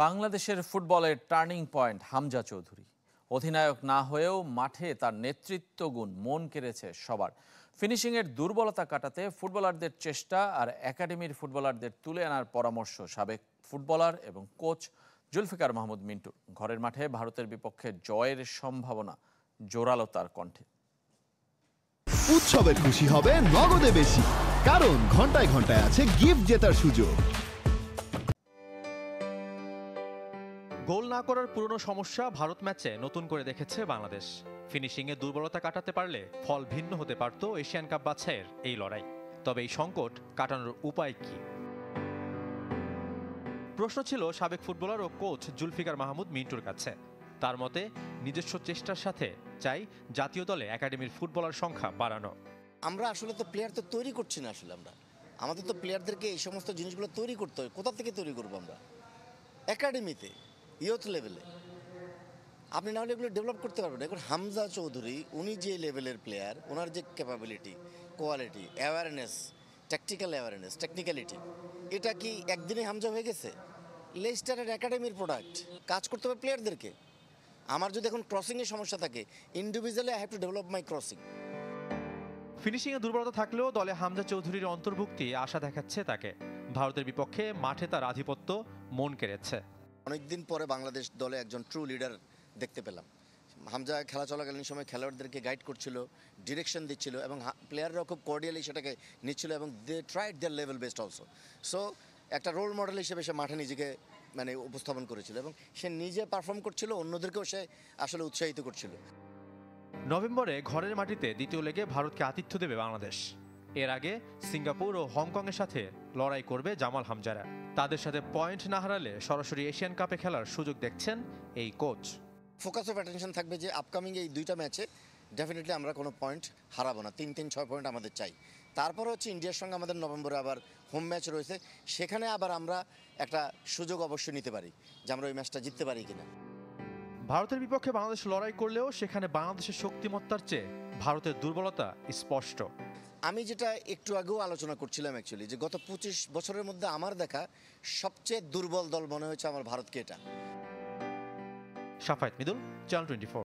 বাংলাদেশের ফুটবলের turning point Hamza Chowdhury. অধিনায়ক না হয়েও মাঠে তার নেতৃত্ব গুণ মন কেড়েছে সবার। ফিনিশিংয়ের দুর্বলতা কাটাতে ফুটবলারদের চেষ্টা আর একাডেমির ফুটবলারদের তুলে আনার পরামর্শ সাবেক ফুটবলার এবং কোচ জুলফিকার মাহমুদ মিন্টুর। ঘরের মাঠে ভারতের বিপক্ষে জয়ের সম্ভাবনা জোরালো তার কণ্ঠে। উৎসবের খুশি হবে নগদে বেশি, কারণ ঘন্টায় ঘন্টায় আছে গিফট জেতার সুযোগ। গোল না করার পুরনো সমস্যা ভারত ম্যাচে নতুন করে দেখেছে বাংলাদেশ। ফিনিশিংয়ে দুর্বলতা কাটাতে পারলে ফল ভিন্ন হতে পারত এশিয়ান কাপ বাছাইয়ের এই লড়াই। তবে এই সংকট কাটানোর উপায় কি? প্রশ্ন ছিল সাবেক ফুটবলার ও কোচ জুলফিকার মাহমুদ মিন্টুর কাছে। তার মতে, নিজস্ব চেষ্টার সাথে চাই জাতীয় দলে একাডেমির ফুটবলার সংখ্যা বাড়ানো। আমরা আসলে তো প্লেয়ার তো তৈরি করছি না, আসলে আমাদের তো প্লেয়ারদেরকে এই সমস্ত জিনিসগুলো তৈরি করতে হয়। কোথা থেকে তৈরি করবো আমরা? একাডেমিতে, ইয়ুথ লেভেলে। আপনি না হলে এগুলো ডেভেলপ করতে পারবেন। এখন হামজা চৌধুরী, উনি যে লেভেলের প্লেয়ার, ওনার যে ক্যাপাবিলিটি, কোয়ালিটি, অ্যাওয়ারনেস, টেকনিক্যালিটি, এটা কি একদিনে হামজা হয়ে গেছে? লেস্টারের একাডেমির প্রোডাক্ট। কাজ করতে হবে প্লেয়ারদেরকে। আমার যদি এখন ক্রসিংয়ের সমস্যা থাকে, individually I have to develop my crossing. ফিনিশিংয়ে দুর্বলতা থাকলেও দলে হামজা চৌধুরীর অন্তর্ভুক্তি আশা দেখাচ্ছে তাকে। ভারতের বিপক্ষে মাঠে তার আধিপত্য মন কেড়েছে। অনেকদিন পরে বাংলাদেশ দলে একজন ট্রু লিডার দেখতে পেলাম। হামজা খেলা চলাকালীন সময় খেলোয়াড়দেরকে গাইড করছিল, ডিরেকশন দিচ্ছিল, এবং প্লেয়াররাও খুব কর্ডিয়ালি সেটাকে নিচ্ছিল, এবং they tried their level best also. So একটা রোল মডেল হিসেবে সে মাঠে নিজেকে উপস্থাপন করেছিল, এবং সে নিজে পারফর্ম করছিল, অন্যদেরকেও সে আসলে উৎসাহিত করছিল। নভেম্বরে ঘরের মাটিতে দ্বিতীয় লেগে ভারতকে আতিথ্য দেবে বাংলাদেশ। এর আগে সিঙ্গাপুর ও হংকংয়ের সাথে লড়াই করবে জামাল হামজারা। তাদের সাথে পয়েন্ট না হারালে সরাসরি এশিয়ান কাপে খেলার সুযোগ দেখছেন এই কোচ। ফোকাস অফ অ্যাটেনশন থাকবে যে আপকামিং এই দুইটা ম্যাচে ডেফিনেটলি আমরা কোনো পয়েন্ট হারাবো না। 3-6 পয়েন্ট আমাদের চাই। তারপর হচ্ছে ইন্ডিয়ার সঙ্গে আমাদের নভেম্বরে আবার হোম ম্যাচ রয়েছে, সেখানে আবার আমরা একটা সুযোগ অবশ্যই নিতে পারি যে আমরা ওই ম্যাচটা জিততে পারি কিনা। ভারতের বিপক্ষে বাংলাদেশ লড়াই করলেও সেখানে বাংলাদেশের শক্তিমত্তার চেয়ে ভারতের দুর্বলতা স্পষ্ট। আমি যেটা একটু আগেও আলোচনা করছিলাম অ্যাকচুয়ালি, যে গত 25 বছরের মধ্যে আমার দেখা সবচেয়ে দুর্বল দল মনে হয়েছে আমার ভারতকে। এটা সাফায়েত মিদুল, চ্যানেল 24।